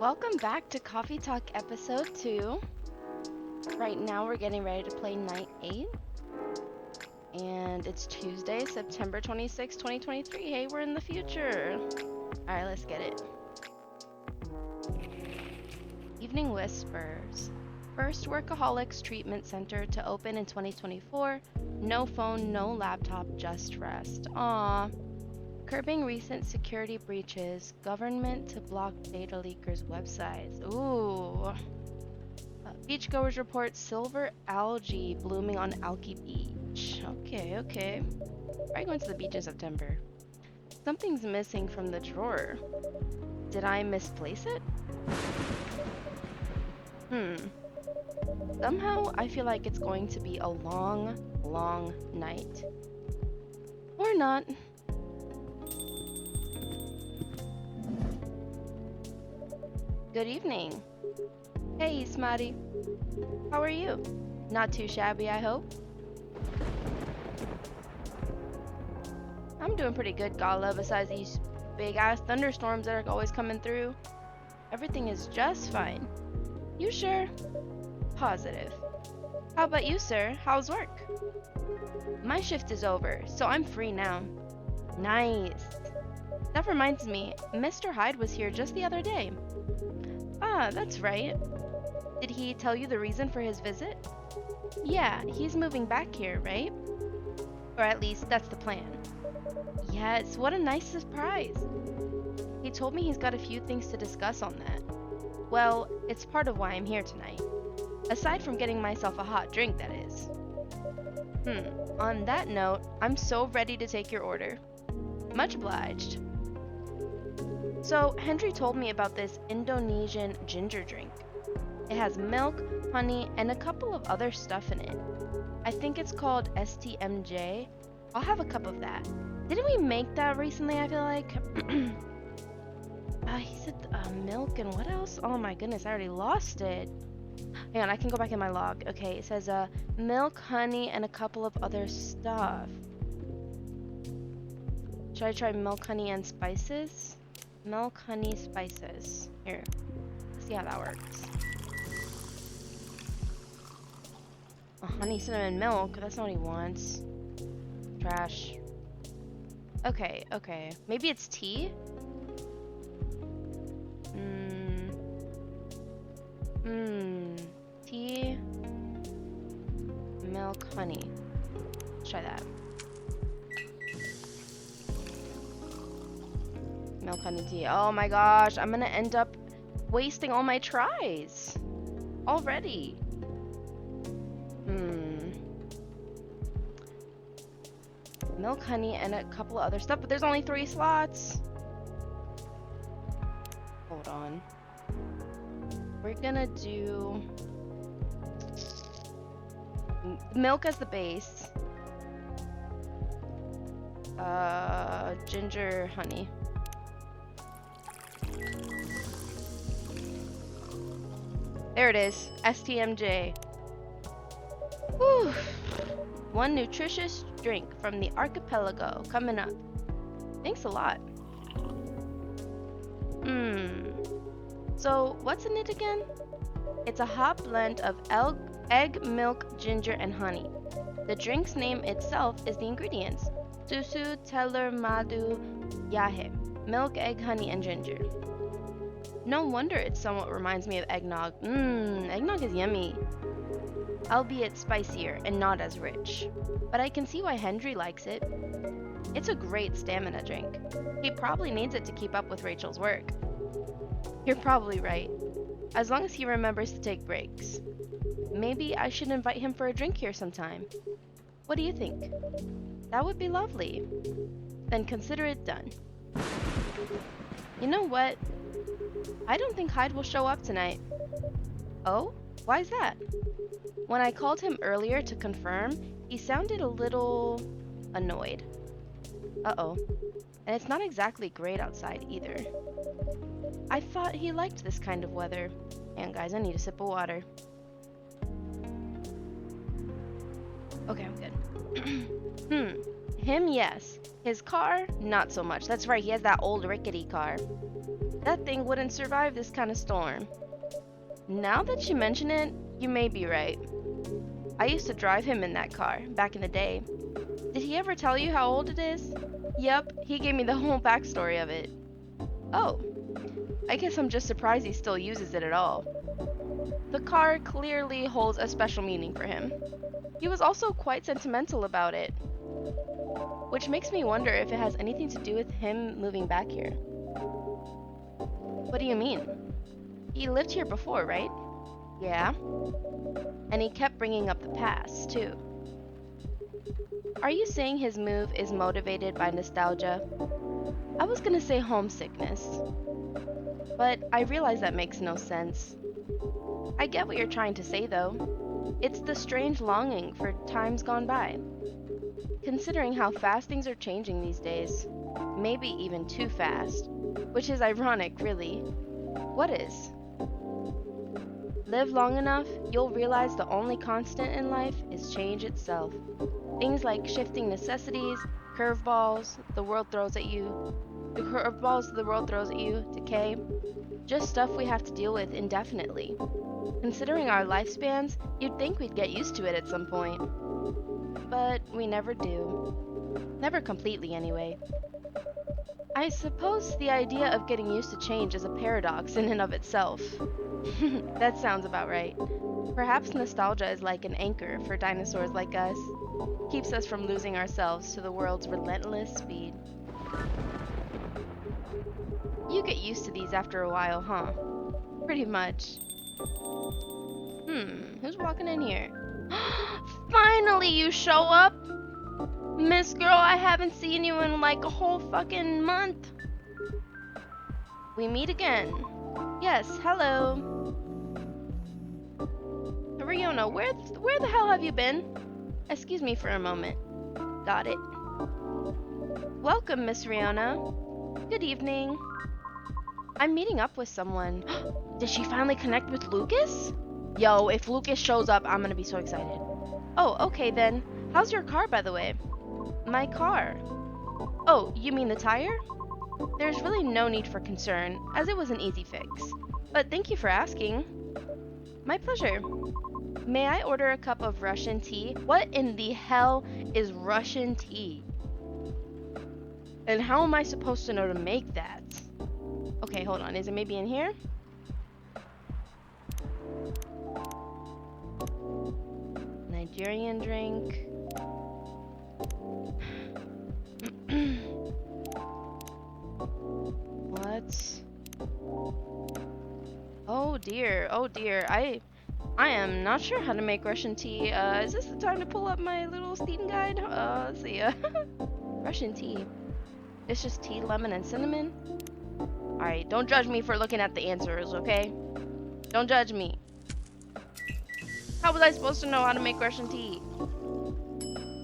Welcome back to Coffee Talk episode 2. Right now we're getting ready to play night 8. And it's Tuesday, September 26, 2023. Hey, we're in the future. Alright, let's get it. Evening Whispers. First Workaholics Treatment Center to open in 2024. No phone, no laptop, just rest. Aww. Curbing recent security breaches. Government to block data leakers' websites. Ooh. Beachgoers report silver algae blooming on Alki Beach. Okay. Probably going to the beach in September. Something's missing from the drawer. Did I misplace it? Somehow I feel like it's going to be a long, long night. Or not. Good evening. Hey, Smarty. How are you? Not too shabby, I hope? I'm doing pretty good, Gala, besides these big-ass thunderstorms that are always coming through. Everything is just fine. You sure? Positive. How about you, sir? How's work? My shift is over, so I'm free now. Nice. That reminds me, Mr. Hyde was here just the other day. Ah, that's right. Did he tell you the reason for his visit? Yeah, he's moving back here, right? Or at least that's the plan. Yes, what a nice surprise. He told me he's got a few things to discuss on that. Well, it's part of why I'm here tonight. Aside from getting myself a hot drink, that is. On that note, I'm so ready to take your order. Much obliged. So, Henry told me about this Indonesian ginger drink. It has milk, honey, and a couple of other stuff in it. I think it's called STMJ. I'll have a cup of that. Didn't we make that recently, I feel like? He said milk and what else? Oh my goodness, I already lost it. Hang on, I can go back in my log. Okay, it says milk, honey, and a couple of other stuff. Should I try milk, honey, and spices? Milk, honey, spices. Here, let's see how that works. Honey, cinnamon, milk. That's not what he wants. Trash. Okay. Maybe it's tea? Tea, milk, honey. Let's try that. Milk, honey, tea. Oh my gosh, I'm gonna end up wasting all my tries already. Milk, honey, and a couple of other stuff, but there's only 3 slots. Hold on. We're gonna do milk as the base. Ginger, honey. There it is. STMJ. Whew. One nutritious drink from the archipelago coming up. Thanks a lot. So, what's in it again? It's a hot blend of egg, milk, ginger, and honey. The drink's name itself is the ingredients. Susu, telur, madu, yahe. Milk, egg, honey, and ginger. No wonder it somewhat reminds me of eggnog. Eggnog is yummy. Albeit spicier and not as rich. But I can see why Henry likes it. It's a great stamina drink. He probably needs it to keep up with Rachel's work. You're probably right. As long as he remembers to take breaks. Maybe I should invite him for a drink here sometime. What do you think? That would be lovely. Then consider it done. You know what? I don't think Hyde will show up tonight. Oh? Why's that? When I called him earlier to confirm, he sounded a little annoyed. Uh-oh. And it's not exactly great outside either. I thought he liked this kind of weather. And guys, I need a sip of water. Okay, I'm good. Him, yes. His car? Not so much. That's right, he has that old rickety car. That thing wouldn't survive this kind of storm. Now that you mention it, you may be right. I used to drive him in that car, back in the day. Did he ever tell you how old it is? Yep, he gave me the whole backstory of it. Oh, I guess I'm just surprised he still uses it at all. The car clearly holds a special meaning for him. He was also quite sentimental about it, which makes me wonder if it has anything to do with him moving back here. What do you mean? He lived here before, right? Yeah. And he kept bringing up the past, too. Are you saying his move is motivated by nostalgia? I was gonna say homesickness, but I realize that makes no sense. I get what you're trying to say, though. It's the strange longing for times gone by. Considering how fast things are changing these days. Maybe even too fast. Which is ironic, really. What is? Live long enough, you'll realize the only constant in life is change itself. Things like shifting necessities, curveballs the world throws at you, decay, just stuff we have to deal with indefinitely. Considering our lifespans, you'd think we'd get used to it at some point. But we never do. Never completely, anyway. I suppose the idea of getting used to change is a paradox in and of itself. That sounds about right. Perhaps nostalgia is like an anchor for dinosaurs like us. Keeps us from losing ourselves to the world's relentless speed. You get used to these after a while, huh? Pretty much. Who's walking in here? Finally, you show up! Miss Girl, I haven't seen you in like a whole fucking month. We meet again. Yes, hello. Riona, where the hell have you been? Excuse me for a moment. Got it. Welcome, Miss Riona. Good evening. I'm meeting up with someone. Did she finally connect with Lucas? Yo, if Lucas shows up, I'm gonna be so excited. Oh, okay then. How's your car, by the way? My car? Oh, you mean the tire? There's really no need for concern, as it was an easy fix. But thank you for asking. My pleasure. May I order a cup of Russian tea? What in the hell is Russian tea? And how am I supposed to know to make that? Okay, hold on. Is it maybe in here? Nigerian drink. What? Oh dear, oh dear. I am not sure how to make Russian tea. Is this the time to pull up my little Steam guide? Let's see. Russian tea. It's just tea, lemon, and cinnamon? Alright, don't judge me for looking at the answers, okay? Don't judge me. How was I supposed to know how to make Russian tea?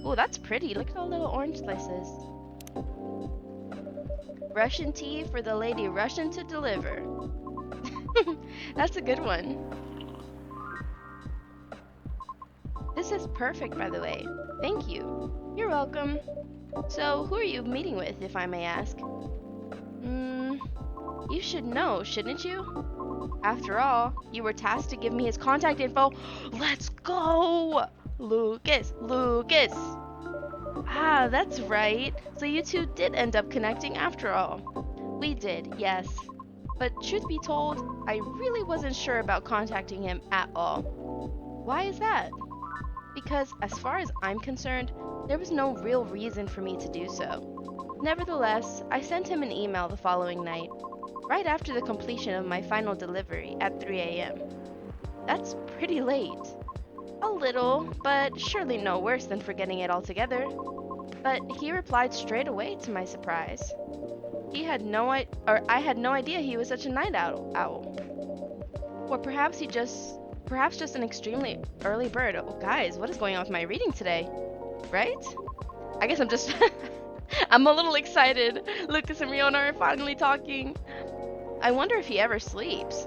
Oh, that's pretty. Look at all the little orange slices. Russian tea for the lady Russian to deliver. That's a good one. This is perfect, by the way. Thank you. You're welcome. So, who are you meeting with, if I may ask? You should know, shouldn't you? After all, you were tasked to give me his contact info. Let's go! Lucas! Lucas! Ah, that's right. So you two did end up connecting after all. We did, yes. But truth be told, I really wasn't sure about contacting him at all. Why is that? Because as far as I'm concerned, there was no real reason for me to do so. Nevertheless, I sent him an email the following night, right after the completion of my final delivery at 3 a.m. That's pretty late. A little, but surely no worse than forgetting it altogether. But he replied straight away to my surprise. I had no idea he was such a night owl. Or perhaps just an extremely early bird. Oh, guys, what is going on with my reading today? Right? I guess I'm just I'm a little excited. Lucas and Riona are finally talking. I wonder if he ever sleeps.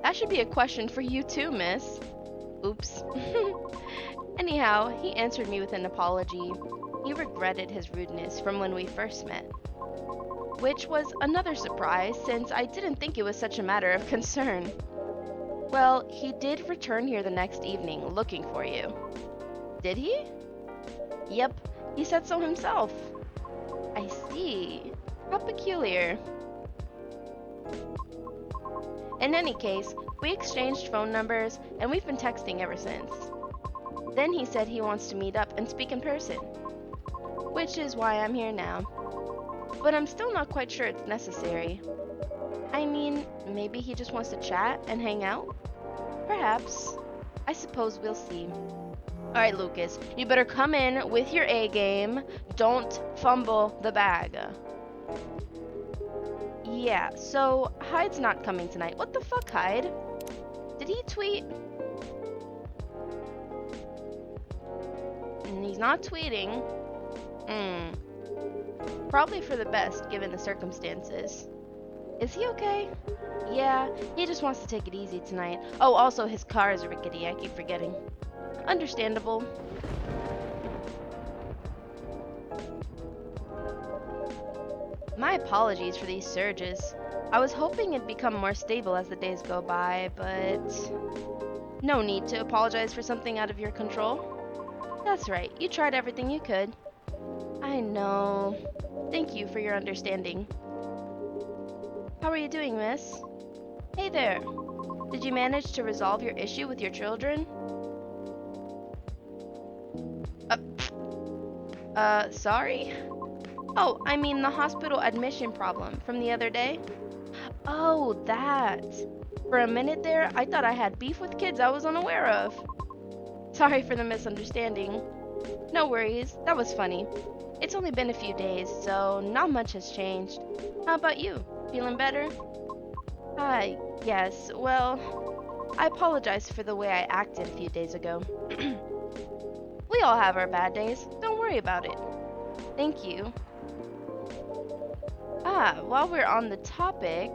That should be a question for you too, miss. Oops. Anyhow, he answered me with an apology. he regretted his rudeness from when we first met. Which was another surprise since I didn't think it was such a matter of concern. Well, he did return here the next evening looking for you. Did he? Yep, he said so himself. I see. How peculiar. In any case, we exchanged phone numbers and we've been texting ever since. Then he said he wants to meet up and speak in person, which is why I'm here now. But I'm still not quite sure it's necessary. I mean, maybe he just wants to chat and hang out? Perhaps. I suppose we'll see. Alright, Lucas, you better come in with your A game. Don't fumble the bag. Yeah, so Hyde's not coming tonight. What the fuck, Hyde? Did he tweet? He's not tweeting. Probably for the best, given the circumstances. Is he okay? Yeah, he just wants to take it easy tonight. Oh, also his car is rickety, I keep forgetting. Understandable. My apologies for these surges. I was hoping it'd become more stable as the days go by, but... No need to apologize for something out of your control. That's right, you tried everything you could. I know. Thank you for your understanding. How are you doing, miss? Hey there. Did you manage to resolve your issue with your children? Sorry? Oh, I mean the hospital admission problem from the other day. Oh, that. For a minute there, I thought I had beef with kids I was unaware of. Sorry for the misunderstanding. No worries, that was funny. It's only been a few days, so not much has changed. How about you? Feeling better? Yes, well, I apologize for the way I acted a few days ago. We all have our bad days, don't worry about it. Thank you. While we're on the topic,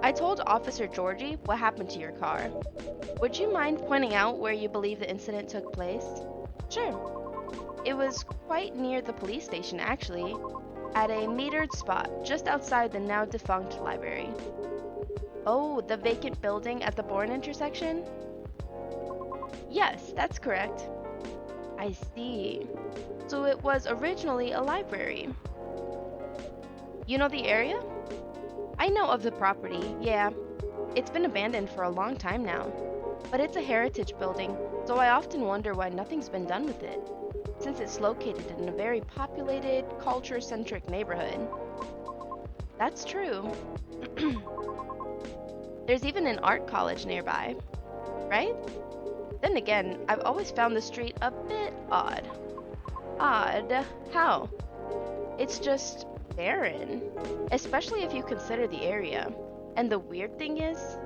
I told Officer Jorji what happened to your car. Would you mind pointing out where you believe the incident took place? Sure. It was quite near the police station, actually, at a metered spot just outside the now defunct library. Oh, the vacant building at the Bourne intersection? Yes, that's correct. I see. So it was originally a library. You know the area? I know of the property, yeah. It's been abandoned for a long time now. But it's a heritage building, so I often wonder why nothing's been done with it, since it's located in a very populated, culture-centric neighborhood. That's true. There's even an art college nearby, right? Then again, I've always found the street a bit odd. Odd? How? It's just barren, especially if you consider the area. And the weird thing is,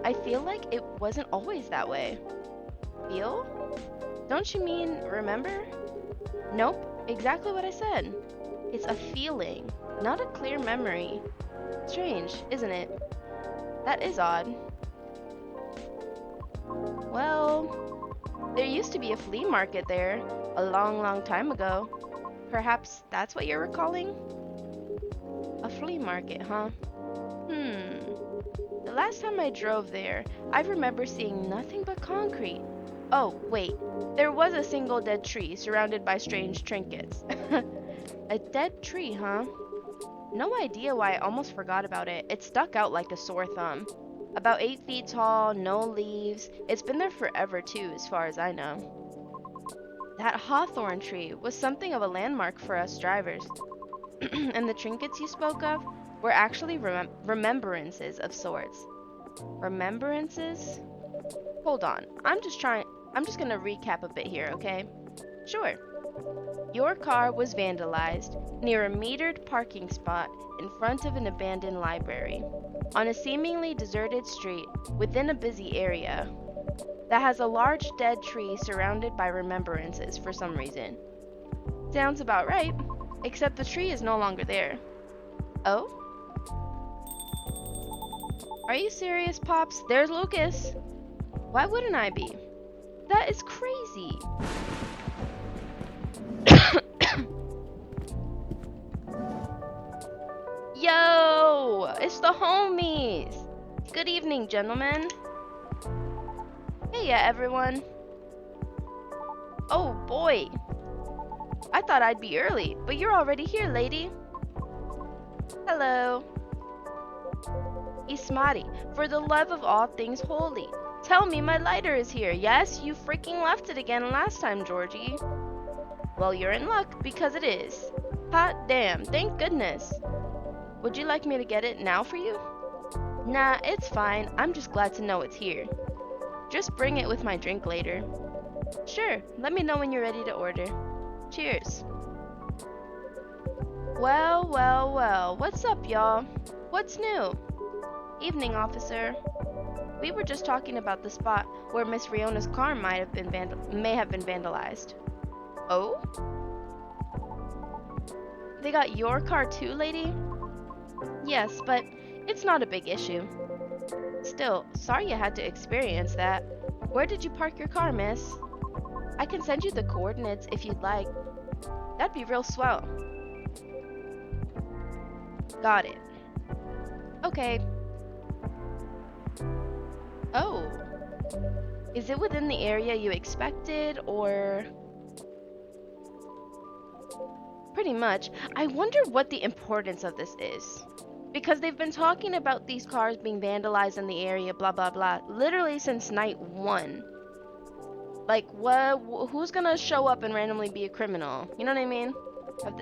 I feel like it wasn't always that way. Feel? Don't you mean remember? Nope, exactly what I said. It's a feeling, not a clear memory. Strange, isn't it? That is odd. Well, there used to be a flea market there a long time ago. Perhaps that's what you're recalling? A flea market, huh? The last time I drove there, I remember seeing nothing but concrete. Oh, wait. There was a single dead tree surrounded by strange trinkets. A dead tree, huh? No idea why I almost forgot about it. It stuck out like a sore thumb. About 8 feet tall, no leaves. It's been there forever too, as far as I know. That hawthorn tree was something of a landmark for us drivers. And the trinkets you spoke of were actually remembrances of sorts. Remembrances? Hold on, I'm just gonna recap a bit here, okay? Sure. Your car was vandalized near a metered parking spot in front of an abandoned library, on a seemingly deserted street within a busy area that has a large dead tree surrounded by remembrances for some reason. Sounds about right, except the tree is no longer there. Oh? Are you serious, Pops? There's Lucas. Why wouldn't I be? That is crazy. Yo, it's the homies. Good evening, gentlemen. Hey, everyone. Oh boy, I thought I'd be early, but you're already here, lady. Hello. Ismati, for the love of all things holy, tell me my lighter is here. Yes, you freaking left it again last time, Jorji. Well, you're in luck, because it is. Hot damn, thank goodness. Would you like me to get it now for you? Nah, it's fine. I'm just glad to know it's here. Just bring it with my drink later. Sure, let me know when you're ready to order. Cheers. Well, well, well, what's up, y'all? What's new? Evening, officer. We were just talking about the spot where Miss Riona's car may have been vandalized. Oh? They got your car too, lady? Yes, but it's not a big issue. Still, sorry you had to experience that. Where did you park your car, miss? I can send you the coordinates if you'd like. That'd be real swell. Got it. Okay. Oh. Is it within the area you expected, or... Pretty much. I wonder what the importance of this is. Because they've been talking about these cars being vandalized in the area, blah blah blah, literally since night 1. Like, who's gonna show up and randomly be a criminal? You know what I mean?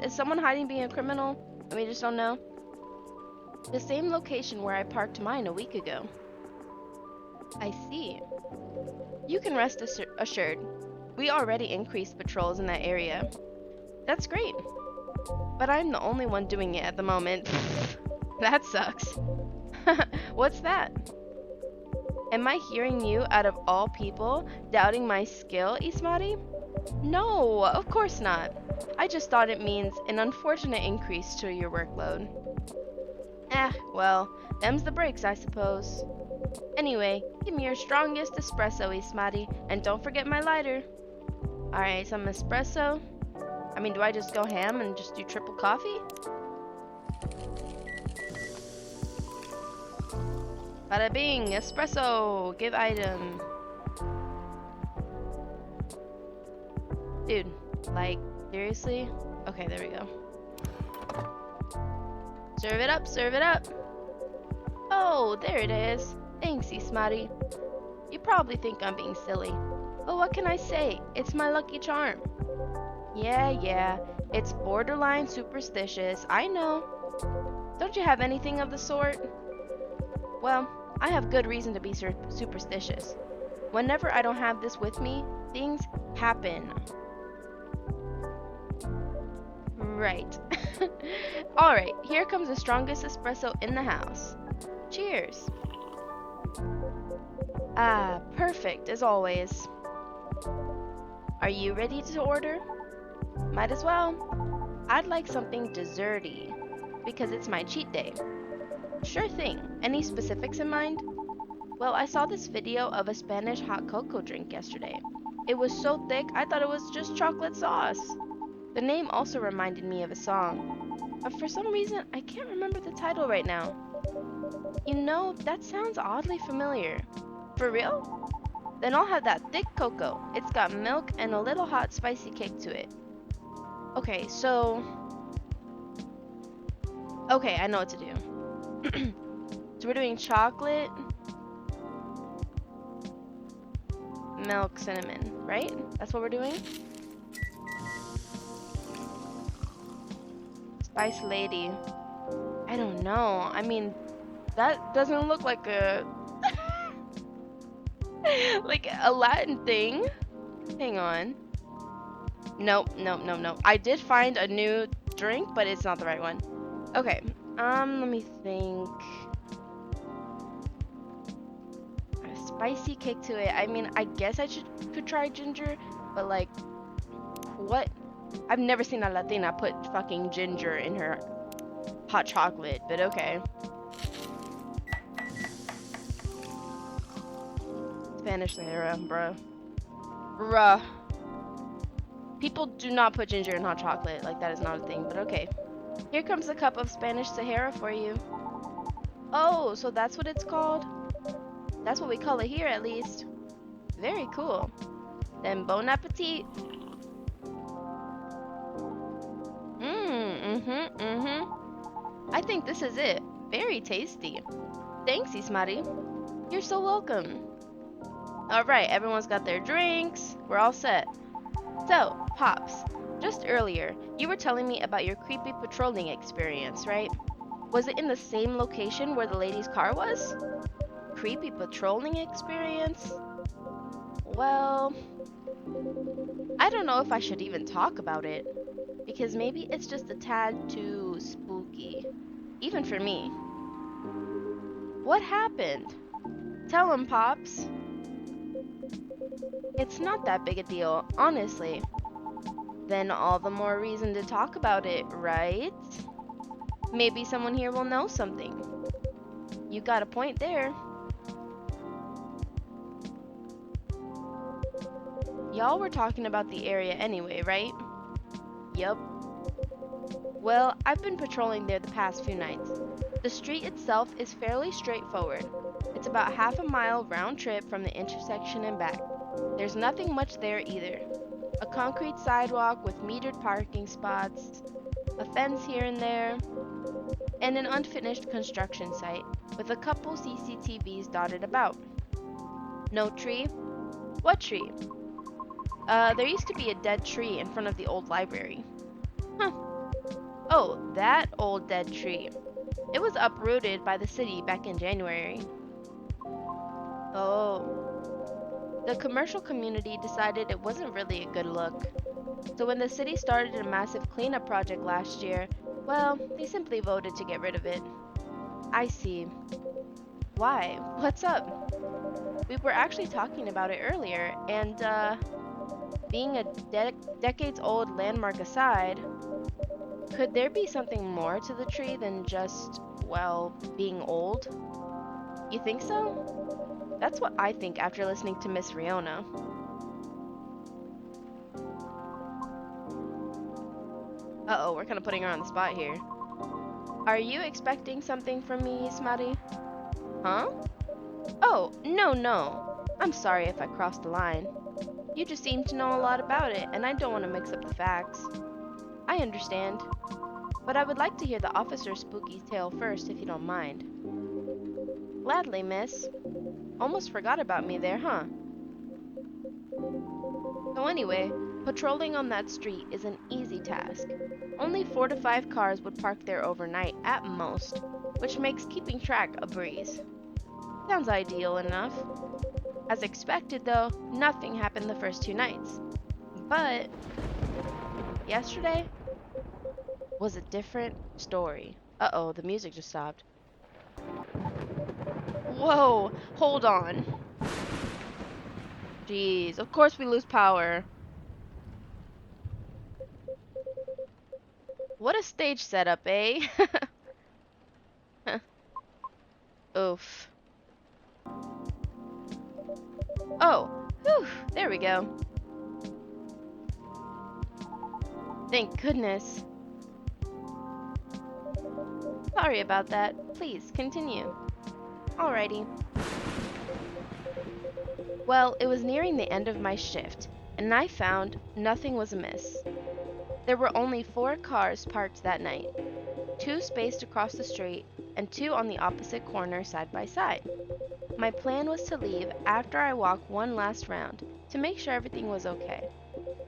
Is someone hiding being a criminal? And we just don't know? The same location where I parked mine a week ago. I see. You can rest assured. We already increased patrols in that area. That's great. But I'm the only one doing it at the moment. That sucks. What's that? Am I hearing you, out of all people, doubting my skill, Ismati? No, of course not. I just thought it means an unfortunate increase to your workload. Well, them's the breaks, I suppose. Anyway, give me your strongest espresso, Ismati, and don't forget my lighter. Alright, some espresso. I mean, do I just go ham and just do triple coffee? Bada bing, espresso, give item. Dude, like, seriously? Okay, there we go. Serve it up, serve it up. Oh, there it is. Thanks, Ismati. You probably think I'm being silly. But what can I say? It's my lucky charm. Yeah, it's borderline superstitious, I know. Don't you have anything of the sort? Well, I have good reason to be superstitious. Whenever I don't have this with me, things happen. Right. Alright, here comes the strongest espresso in the house. Cheers. Ah, perfect, as always. Are you ready to order? Might as well. I'd like something desserty, because it's my cheat day. Sure thing. Any specifics in mind? Well, I saw this video of a Spanish hot cocoa drink yesterday. It was so thick, I thought it was just chocolate sauce. The name also reminded me of a song. But for some reason, I can't remember the title right now. You know, that sounds oddly familiar. For real? Then I'll have that thick cocoa. It's got milk and a little hot spicy kick to it. Okay, so... Okay, I know what to do. So we're doing chocolate, milk, cinnamon, right? That's what we're doing? Spice Lady. I don't know. I mean, that doesn't look like a... like a Latin thing. Hang on. Nope. I did find a new drink, but it's not the right one. Okay, let me think. A spicy kick to it. I mean, I guess I could try ginger, but like, what? I've never seen a Latina put fucking ginger in her hot chocolate, but okay. Spanish Sahara, bruh. People do not put ginger in hot chocolate. Like, that is not a thing, but okay. Here comes a cup of Spanish Sahara for you. Oh, so that's what it's called? That's what we call it here, at least. Very cool. Then bon appetit. I think this is it. Very tasty. Thanks, Ismari. You're so welcome. Alright, everyone's got their drinks. We're all set. So, Pops, just earlier, you were telling me about your creepy patrolling experience, right? Was it in the same location where the lady's car was? Creepy patrolling experience? Well, I don't know if I should even talk about it, because maybe it's just a tad too spooky, even for me. What happened? Tell him, Pops. It's not that big a deal, honestly. Then all the more reason to talk about it, right? Maybe someone here will know something. You got a point there. Y'all were talking about the area anyway, right? Yup. Well, I've been patrolling there the past few nights. The street itself is fairly straightforward. It's about half a mile round trip from the intersection and back. There's nothing much there either. A concrete sidewalk with metered parking spots, a fence here and there, and an unfinished construction site with a couple CCTVs dotted about. No tree? What tree? There used to be a dead tree in front of the old library. Huh. Oh, that old dead tree. It was uprooted by the city back in January. Oh. The commercial community decided it wasn't really a good look. So when the city started a massive cleanup project last year, well, they simply voted to get rid of it. I see. Why? What's up? We were actually talking about it earlier, and, being a decades-old landmark aside, could there be something more to the tree than just, well, being old? You think so? That's what I think after listening to Miss Riona. Uh-oh, we're kind of putting her on the spot here. Are you expecting something from me, Smutty? Huh? Oh, no. I'm sorry if I crossed the line. You just seem to know a lot about it, and I don't want to mix up the facts. I understand. But I would like to hear the officer's spooky tale first, if you don't mind. Gladly, miss. Almost forgot about me there, huh? So anyway, patrolling on that street is an easy task. Only 4 to 5 cars would park there overnight at most, which makes keeping track a breeze. Sounds ideal enough. As expected though, nothing happened the first 2 nights. But yesterday was a different story. Uh-oh, the music just stopped. Whoa, hold on. Jeez, of course we lose power. What a stage setup, eh? Oof. Oh, whew, there we go. Thank goodness. Sorry about that. Please, continue. Alrighty. Well, it was nearing the end of my shift, and I found nothing was amiss. There were only 4 cars parked that night, 2 spaced across the street, and 2 on the opposite corner side by side. My plan was to leave after I walked one last round to make sure everything was okay.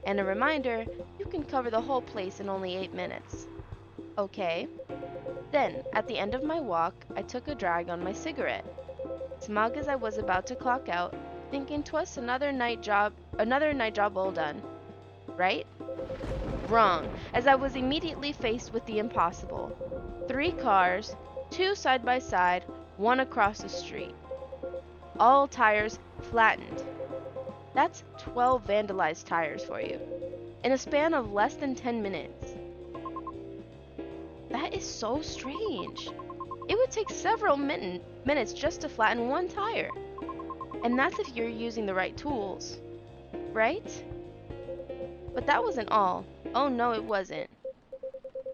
And a reminder, you can cover the whole place in only 8 minutes. Okay. Then, at the end of my walk, I took a drag on my cigarette. Smug as I was about to clock out, thinking 'twas another night job all done. Right? Wrong, as I was immediately faced with the impossible. 3 cars, 2 side by side, 1 across the street. All tires flattened. That's 12 vandalized tires for you, in a span of less than 10 minutes. That is so strange. It would take several minutes just to flatten 1 tire. And that's if you're using the right tools, right? But that wasn't all. Oh no, it wasn't.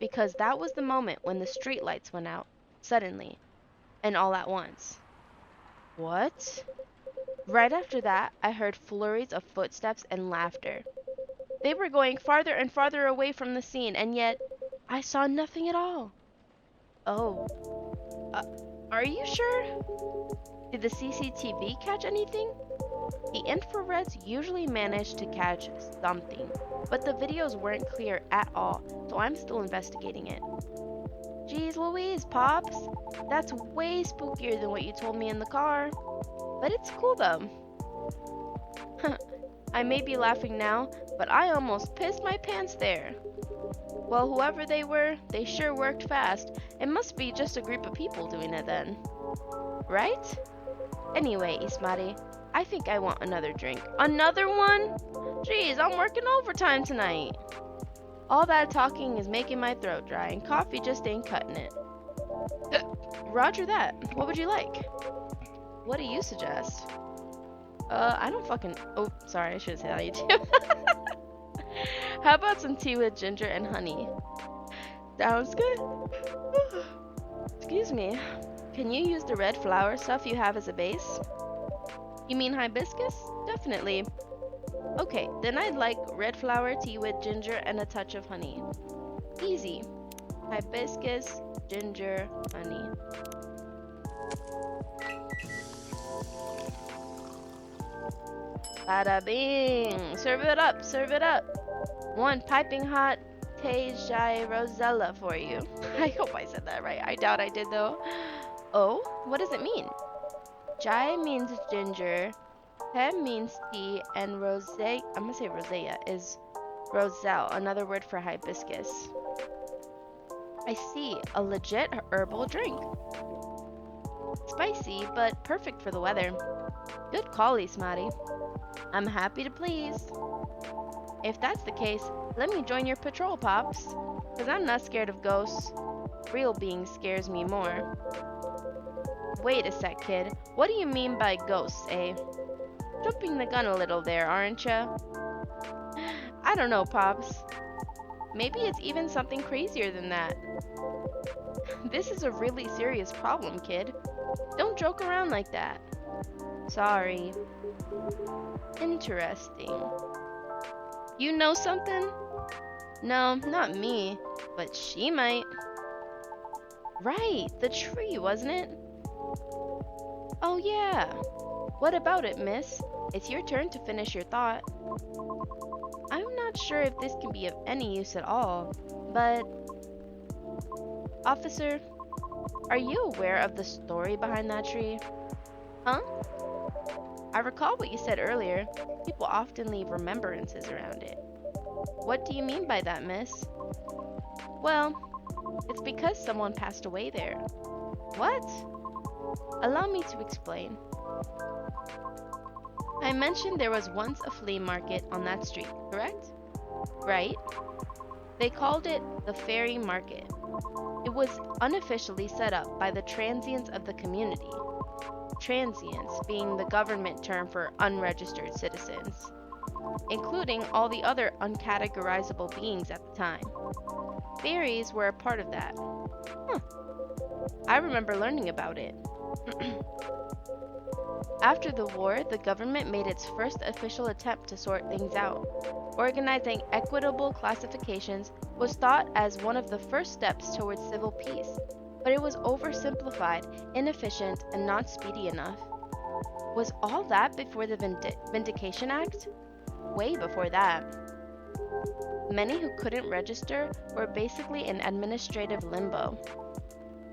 Because that was the moment when the street lights went out, suddenly, and all at once. What? Right after that, I heard flurries of footsteps and laughter. They were going farther and farther away from the scene, and yet I saw nothing at all. Oh, uh, are you sure? Did the CCTV catch anything? The infrareds usually manage to catch something, but the videos weren't clear at all, so I'm still investigating it. Jeez Louise, Pops! That's way spookier than what you told me in the car. But it's cool though. I may be laughing now, but I almost pissed my pants there. Well, whoever they were, they sure worked fast. It must be just a group of people doing it then. Right? Anyway, Ismari, I think I want another drink. Another one? Jeez, I'm working overtime tonight. All that talking is making my throat dry, and coffee just ain't cutting it. Roger that. What would you like? What do you suggest? I don't fucking... Oh, sorry, I should say that too. How about some tea with ginger and honey? Sounds good. Excuse me. Can you use the red flower stuff you have as a base? You mean hibiscus? Definitely. Okay, then I'd like red flower tea with ginger and a touch of honey. Easy. Hibiscus, ginger, honey. Bada bing! Serve it up, serve it up. One piping hot Te Jai Rosella for you. I hope I said that right. I doubt I did though. Oh, what does it mean? Jai means ginger, Te means tea, and I'm gonna say rosea is roselle, another word for hibiscus. I see, a legit herbal drink. Spicy, but perfect for the weather. Good call, Ismari. I'm happy to please. If that's the case, let me join your patrol, Pops. Cause I'm not scared of ghosts. Real being scares me more. Wait a sec, kid. What do you mean by ghosts, eh? Jumping the gun a little there, aren't ya? I don't know, Pops. Maybe it's even something crazier than that. This is a really serious problem, kid. Don't joke around like that. Sorry. Interesting. You know something? No, not me. But she might. Right, the tree, wasn't it? Oh yeah. What about it, miss? It's your turn to finish your thought. I'm not sure if this can be of any use at all, but... Officer, are you aware of the story behind that tree? Huh? I recall what you said earlier. People often leave remembrances around it. What do you mean by that, miss? Well, it's because someone passed away there. What? Allow me to explain. I mentioned there was once a flea market on that street, correct? Right. They called it the Fairy Market. It was unofficially set up by the transients of the community. Transients being the government term for unregistered citizens, including all the other uncategorizable beings at the time. Fairies were a part of that. Huh. I remember learning about it. After the war, the government made its first official attempt to sort things out. Organizing equitable classifications was thought as one of the first steps towards civil peace, but it was oversimplified, inefficient, and not speedy enough. Was all that before the Vindication Act? Way before that. Many who couldn't register were basically in administrative limbo.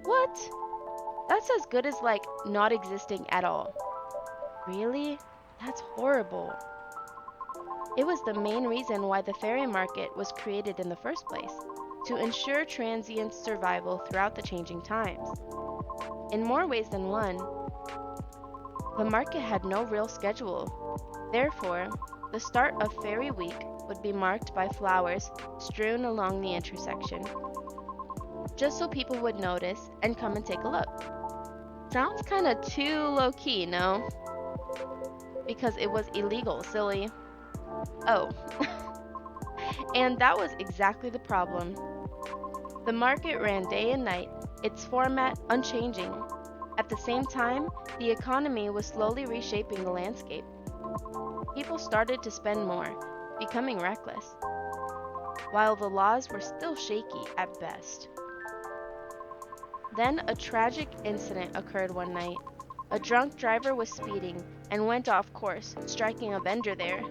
What? That's as good as like not existing at all. Really? That's horrible. It was the main reason why the fairy market was created in the first place, to ensure transients' survival throughout the changing times. In more ways than one, the market had no real schedule. Therefore, the start of Fairy Week would be marked by flowers strewn along the intersection, just so people would notice and come and take a look. Sounds kinda too low-key, no? Because it was illegal, silly. Oh. And that was exactly the problem. The market ran day and night, its format unchanging. At the same time, the economy was slowly reshaping the landscape. People started to spend more, becoming reckless, while the laws were still shaky at best. Then a tragic incident occurred one night. A drunk driver was speeding and went off course, striking a vendor there.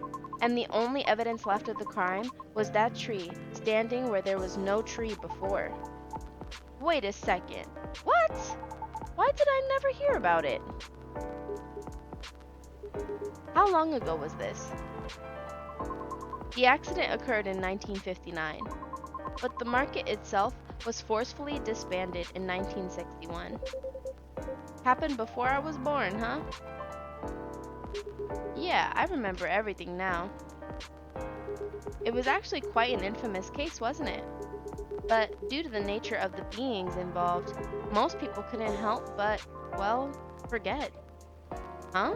And the only evidence left of the crime was that tree standing where there was no tree before. Wait a second. What? Why did I never hear about it? How long ago was this? The accident occurred in 1959, but the market itself was forcefully disbanded in 1961. Happened before I was born, huh? Yeah, I remember everything now. It was actually quite an infamous case, wasn't it? But due to the nature of the beings involved, most people couldn't help but, well, forget. Huh?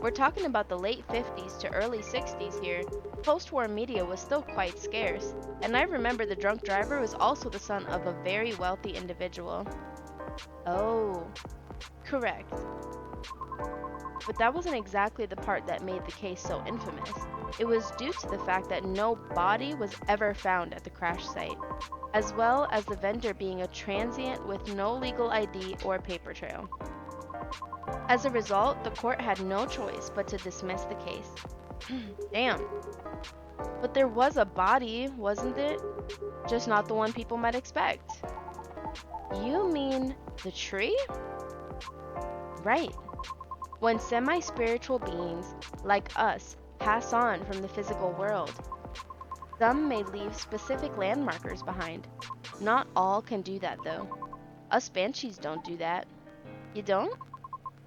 We're talking about the late 50s to early 60s here. Post-war media was still quite scarce, and I remember the drunk driver was also the son of a very wealthy individual. Oh, correct. But that wasn't exactly the part that made the case so infamous. It was due to the fact that no body was ever found at the crash site, as well as the vendor being a transient with no legal ID or paper trail. As a result, the court had no choice but to dismiss the case. Damn. But there was a body, wasn't it? Just not the one people might expect. You mean the tree? Right. When semi-spiritual beings, like us, pass on from the physical world, some may leave specific landmarkers behind. Not all can do that, though. Us banshees don't do that. You don't?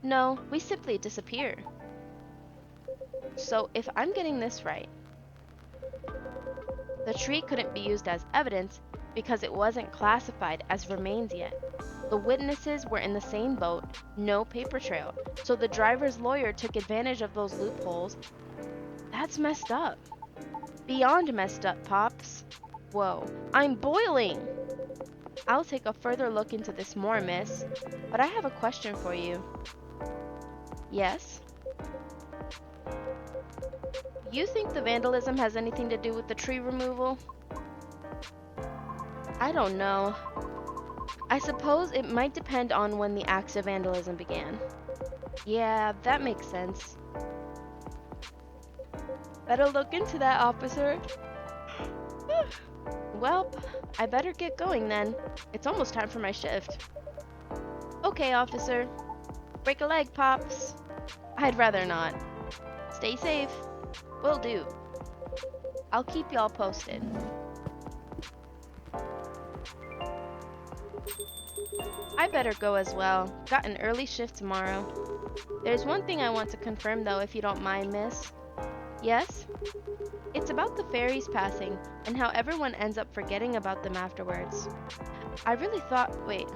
No, we simply disappear. So if I'm getting this right, the tree couldn't be used as evidence because it wasn't classified as remains yet. The witnesses were in the same boat, no paper trail, so the driver's lawyer took advantage of those loopholes. That's messed up. Beyond messed up, Pops. Whoa, I'm boiling! I'll take a further look into this more, miss, but I have a question for you. Yes? You think the vandalism has anything to do with the tree removal? I don't know. I suppose it might depend on when the acts of vandalism began. Yeah, that makes sense. Better look into that, officer. Well, I better get going then. It's almost time for my shift. Okay, officer. Break a leg, Pops. I'd rather not. Stay safe. Will do. I'll keep y'all posted. I better go as well. Got an early shift tomorrow. There's one thing I want to confirm though, if you don't mind, miss. Yes? It's about the fairies passing and how everyone ends up forgetting about them afterwards. I really thought, wait.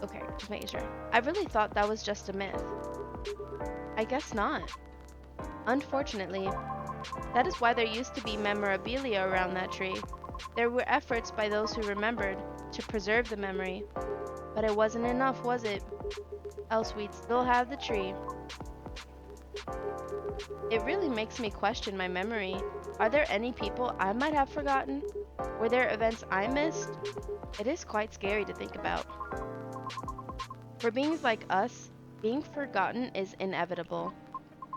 Okay, just making sure. I really thought that was just a myth. I guess not. Unfortunately, that is why there used to be memorabilia around that tree. There were efforts by those who remembered to preserve the memory. But it wasn't enough, was it? Else we'd still have the tree. It really makes me question my memory. Are there any people I might have forgotten? Were there events I missed? It is quite scary to think about. For beings like us, being forgotten is inevitable.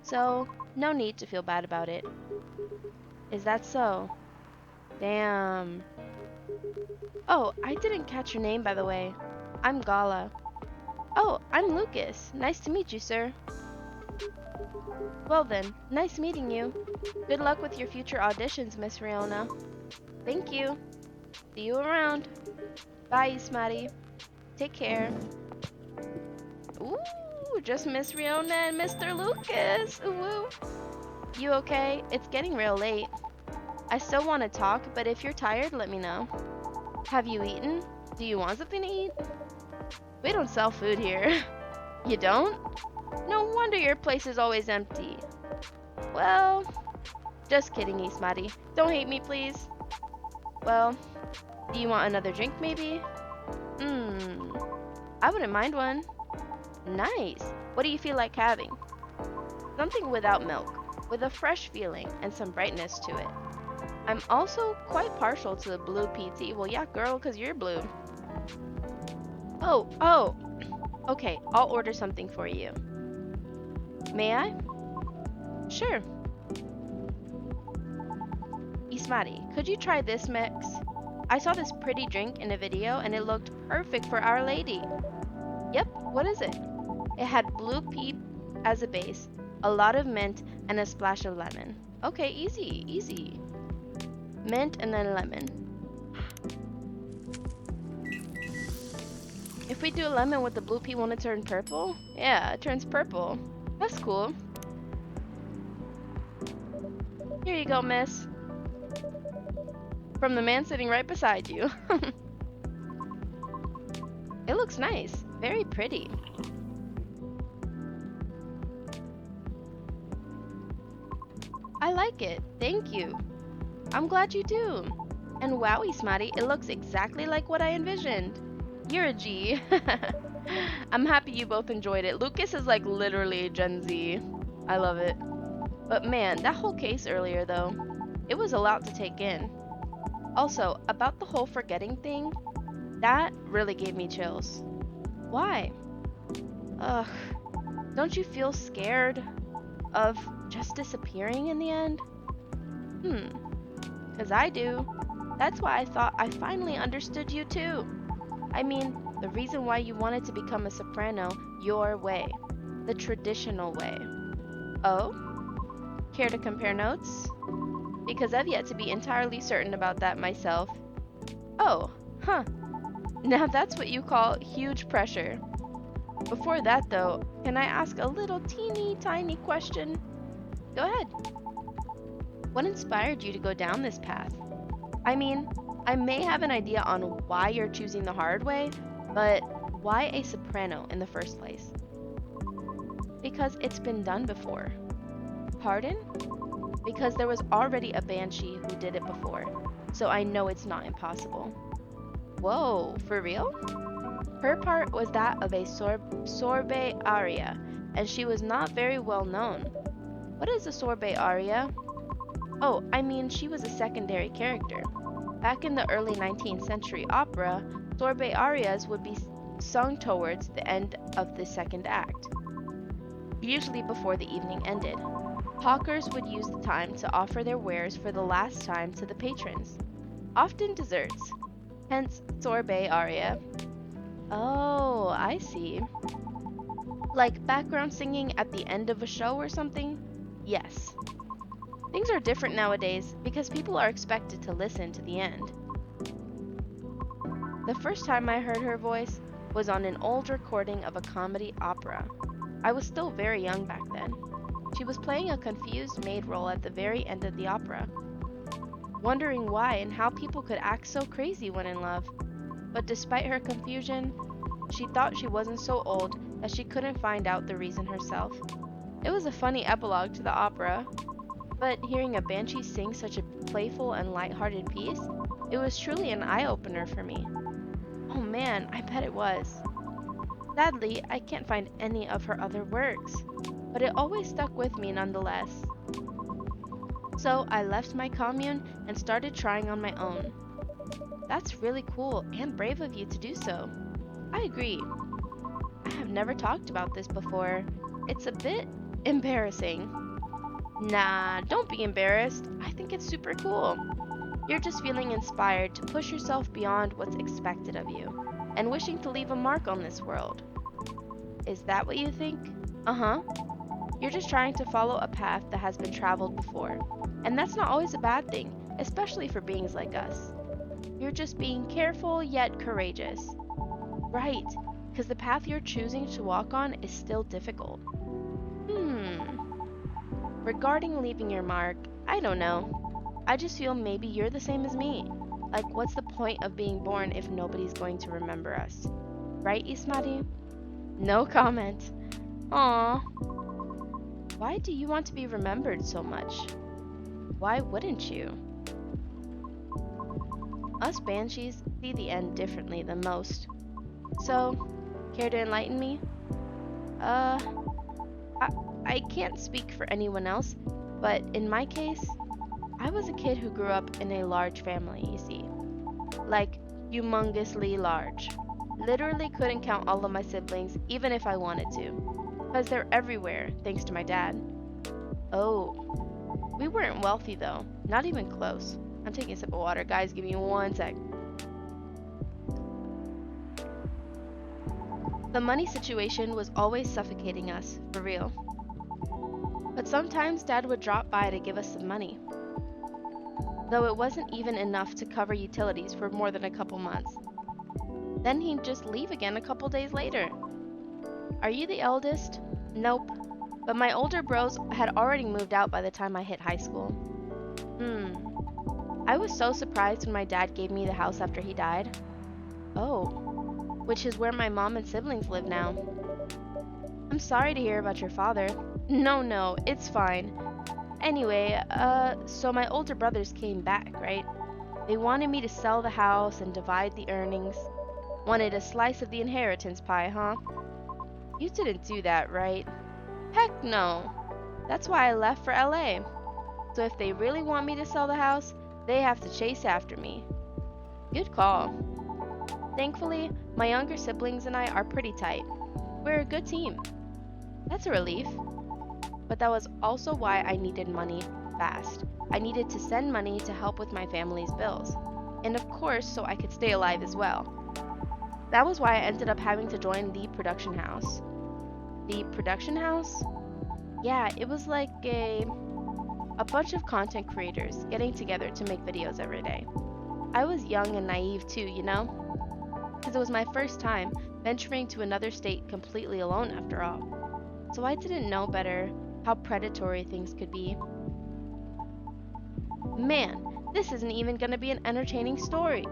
So, no need to feel bad about it. Is that so? Damn. Oh, I didn't catch your name, by the way. I'm Gala. Oh, I'm Lucas. Nice to meet you, sir. Well then, nice meeting you. Good luck with your future auditions, Miss Riona. Thank you. See you around. Bye, Smarty. Take care. Ooh, just Miss Riona and Mr. Lucas. Ooh. You okay? It's getting real late. I still want to talk, but if you're tired, let me know. Have you eaten? Do you want something to eat? We don't sell food here. You don't? No wonder your place is always empty. Well, Just kidding, Ismati. Don't hate me, please. Well, do you want another drink, maybe? Hmm, I wouldn't mind one. Nice. What do you feel like having? Something without milk, with a fresh feeling and some brightness to it. I'm also quite partial to the blue PT. Well, yeah, girl, 'cause you're blue. Oh. Okay, I'll order something for you. May I? Sure. Ismati, could you try this mix? I saw this pretty drink in a video and it looked perfect for Our Lady. Yep, what is it? It had blue pea as a base, a lot of mint, and a splash of lemon. Okay, easy. Mint and then lemon. If we do lemon with the blue pea, won't it turn purple? Yeah, it turns purple. That's cool. Here you go, miss. From the man sitting right beside you. It looks nice. Very pretty. I like it. Thank you. I'm glad you do. And wow, Ismati, it looks exactly like what I envisioned. You're a G. I'm happy you both enjoyed it. Lucas is like literally Gen Z. I love it. But man, that whole case earlier though, it was a lot to take in. Also, about the whole forgetting thing, that really gave me chills. Why? Ugh, don't you feel scared of just disappearing in the end? 'Cause I do. That's why I thought I finally understood you too. I mean, the reason why you wanted to become a soprano your way, the traditional way. Oh? Care to compare notes? Because I've yet to be entirely certain about that myself. Oh, huh. Now that's what you call huge pressure. Before that though, can I ask a little teeny tiny question? Go ahead. What inspired you to go down this path? I mean, I may have an idea on why you're choosing the hard way, but why a soprano in the first place? Because it's been done before. Pardon? Because there was already a banshee who did it before, so I know it's not impossible. Whoa, for real? Her part was that of a sorbet aria, and she was not very well known. What is a sorbet aria? Oh, I mean, she was a secondary character. Back in the early 19th century opera, sorbet arias would be sung towards the end of the second act, usually before the evening ended. Hawkers would use the time to offer their wares for the last time to the patrons, often desserts, hence sorbet aria. Oh, I see. Like background singing at the end of a show or something? Yes. Things are different nowadays because people are expected to listen to the end. The first time I heard her voice was on an old recording of a comedy opera. I was still very young back then. She was playing a confused maid role at the very end of the opera, wondering why and how people could act so crazy when in love. But despite her confusion, she thought she wasn't so old that she couldn't find out the reason herself. It was a funny epilogue to the opera, but hearing a banshee sing such a playful and light-hearted piece, it was truly an eye-opener for me. Oh man, I bet it was. Sadly, I can't find any of her other works, but it always stuck with me nonetheless. So I left my commune and started trying on my own. That's really cool and brave of you to do so. I agree. I have never talked about this before. It's a bit embarrassing. Nah, don't be embarrassed. I think it's super cool. You're just feeling inspired to push yourself beyond what's expected of you, and wishing to leave a mark on this world. Is that what you think? Uh-huh. You're just trying to follow a path that has been traveled before, and that's not always a bad thing, especially for beings like us. You're just being careful yet courageous. Right, because the path you're choosing to walk on is still difficult. Regarding leaving your mark, I don't know. I just feel maybe you're the same as me. Like, what's the point of being born if nobody's going to remember us? Right, Ismati? No comment. Aww. Why do you want to be remembered so much? Why wouldn't you? Us banshees see the end differently than most. So, care to enlighten me? Uh, I, I can't speak for anyone else, but in my case, I was a kid who grew up in a large family, you see. Like, humongously large. Literally couldn't count all of my siblings, even if I wanted to. Because they're everywhere, thanks to my dad. Oh, we weren't wealthy though, not even close. I'm taking a sip of water, guys, give me one sec. The money situation was always suffocating us, for real. But sometimes Dad would drop by to give us some money, though it wasn't even enough to cover utilities for more than a couple months. Then he'd just leave again a couple days later. Are you the eldest? Nope. But my older bros had already moved out by the time I hit high school. I was so surprised when my dad gave me the house after he died. Oh, which is where my mom and siblings live now. I'm sorry to hear about your father. No, it's fine. Anyway, so my older brothers came back, right? They wanted me to sell the house and divide the earnings. Wanted a slice of the inheritance pie, huh? You didn't do that, right? Heck no. That's why I left for LA. So if they really want me to sell the house, they have to chase after me. Good call. Thankfully, my younger siblings and I are pretty tight. We're a good team. That's a relief. But that was also why I needed money fast. I needed to send money to help with my family's bills. And of course, so I could stay alive as well. That was why I ended up having to join the production house. The production house? Yeah, it was like a bunch of content creators getting together to make videos every day. I was young and naive too, you know? Because it was my first time venturing to another state completely alone after all. So I didn't know better how predatory things could be. Man, this isn't even gonna be an entertaining story.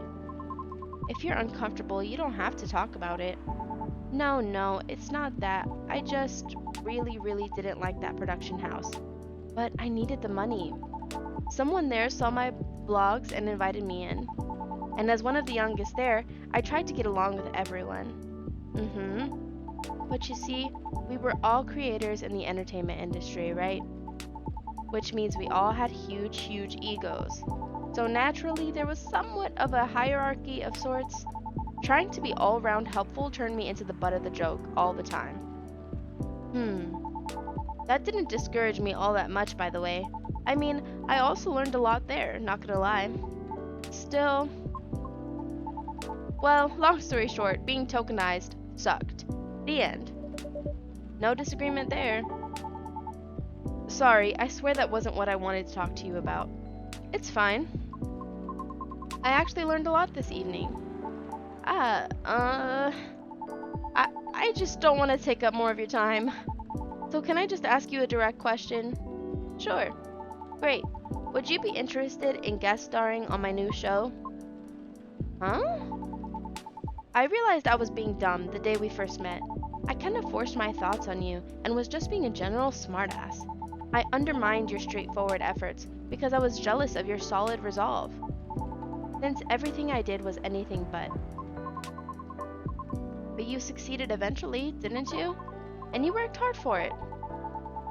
If you're uncomfortable, you don't have to talk about it. No, it's not that. I just really didn't like that production house. But I needed the money. Someone there saw my blogs and invited me in. And as one of the youngest there, I tried to get along with everyone. But you see, we were all creators in the entertainment industry, right? Which means we all had huge egos. So naturally, there was somewhat of a hierarchy of sorts. Trying to be all-round helpful turned me into the butt of the joke all the time. That didn't discourage me all that much, by the way. I mean, I also learned a lot there, not gonna lie. Still, well, long story short, being tokenized sucked. The end. No disagreement there. Sorry, I swear that wasn't what I wanted to talk to you about. It's fine. I actually learned a lot this evening. I just don't want to take up more of your time. So can I just ask you a direct question? Sure. Great. Would you be interested in guest starring on my new show? Huh? I realized I was being dumb the day we first met. I kind of forced my thoughts on you and was just being a general smartass. I undermined your straightforward efforts because I was jealous of your solid resolve. Since everything I did was anything but. But you succeeded eventually, didn't you? And you worked hard for it.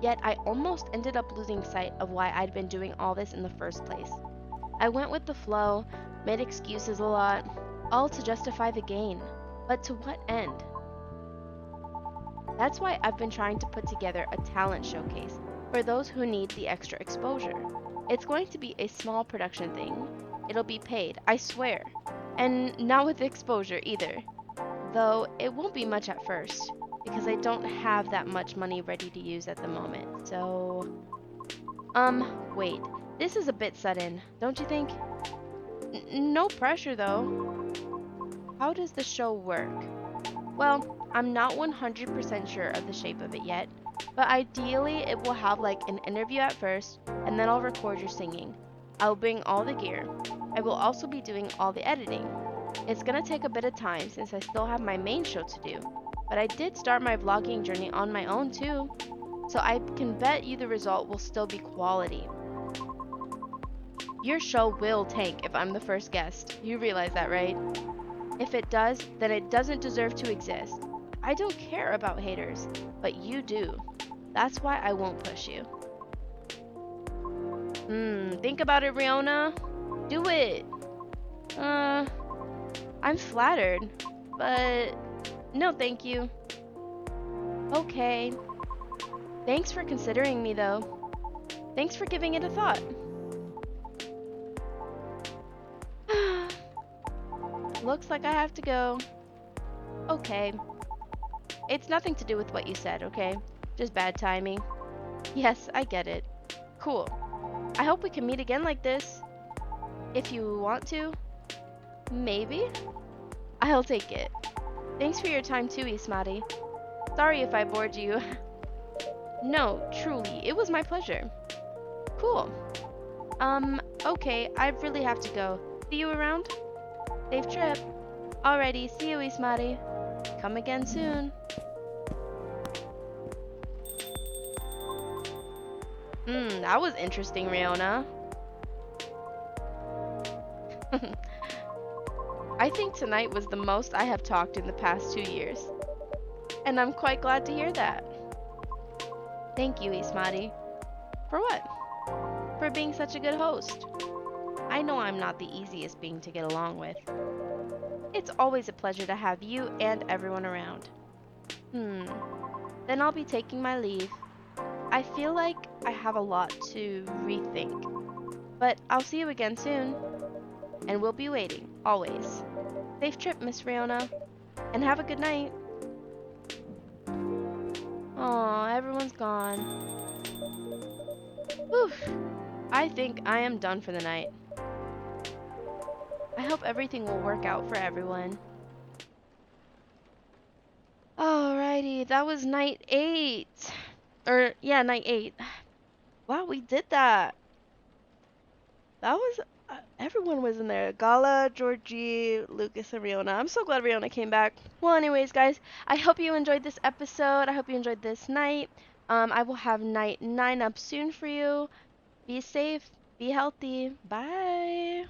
Yet I almost ended up losing sight of why I'd been doing all this in the first place. I went with the flow, made excuses a lot, all to justify the gain. But to what end? That's why I've been trying to put together a talent showcase for those who need the extra exposure. It's going to be a small production thing. It'll be paid, I swear. And not with exposure either. Though it won't be much at first, because I don't have that much money ready to use at the moment. So, wait. This is a bit sudden, don't you think? No pressure though. How does the show work? Well, I'm not 100% sure of the shape of it yet, but ideally it will have like an interview at first, and then I'll record your singing. I'll bring all the gear. I will also be doing all the editing. It's gonna take a bit of time since I still have my main show to do, but I did start my vlogging journey on my own too, so I can bet you the result will still be quality. Your show will tank if I'm the first guest. You realize that, right? If it does, then it doesn't deserve to exist. I don't care about haters, but you do. That's why I won't push you. Think about it, Riona. Do it. Uh, I'm flattered, but no thank you. Okay. Thanks for considering me, though. Thanks for giving it a thought. Looks like I have to go. Okay. It's nothing to do with what you said, okay? Just bad timing. Yes, I get it. Cool. I hope we can meet again like this. If you want to. Maybe? I'll take it. Thanks for your time too, Ismati. Sorry if I bored you. No, truly, it was my pleasure. Cool. Okay, I really have to go. See you around? Safe trip. Alrighty, see you, Ismati. Come again soon. That was interesting, Riona. I think tonight was the most I have talked in the past 2 years. And I'm quite glad to hear that. Thank you, Ismati. For what? For being such a good host. I know I'm not the easiest being to get along with. It's always a pleasure to have you and everyone around. Then I'll be taking my leave. I feel like I have a lot to rethink. But I'll see you again soon. And we'll be waiting, always. Safe trip, Miss Riona. And have a good night. Aw, everyone's gone. Whew. I think I am done for the night. I hope everything will work out for everyone. Alrighty, that was night 8. Yeah, night 8. Wow, we did that. That was, everyone was in there. Gala, Jorji, Lucas, and Riona. I'm so glad Riona came back. Well, anyways, guys, I hope you enjoyed this episode. I hope you enjoyed this night. I will have night 9 up soon for you. Be safe, be healthy. Bye.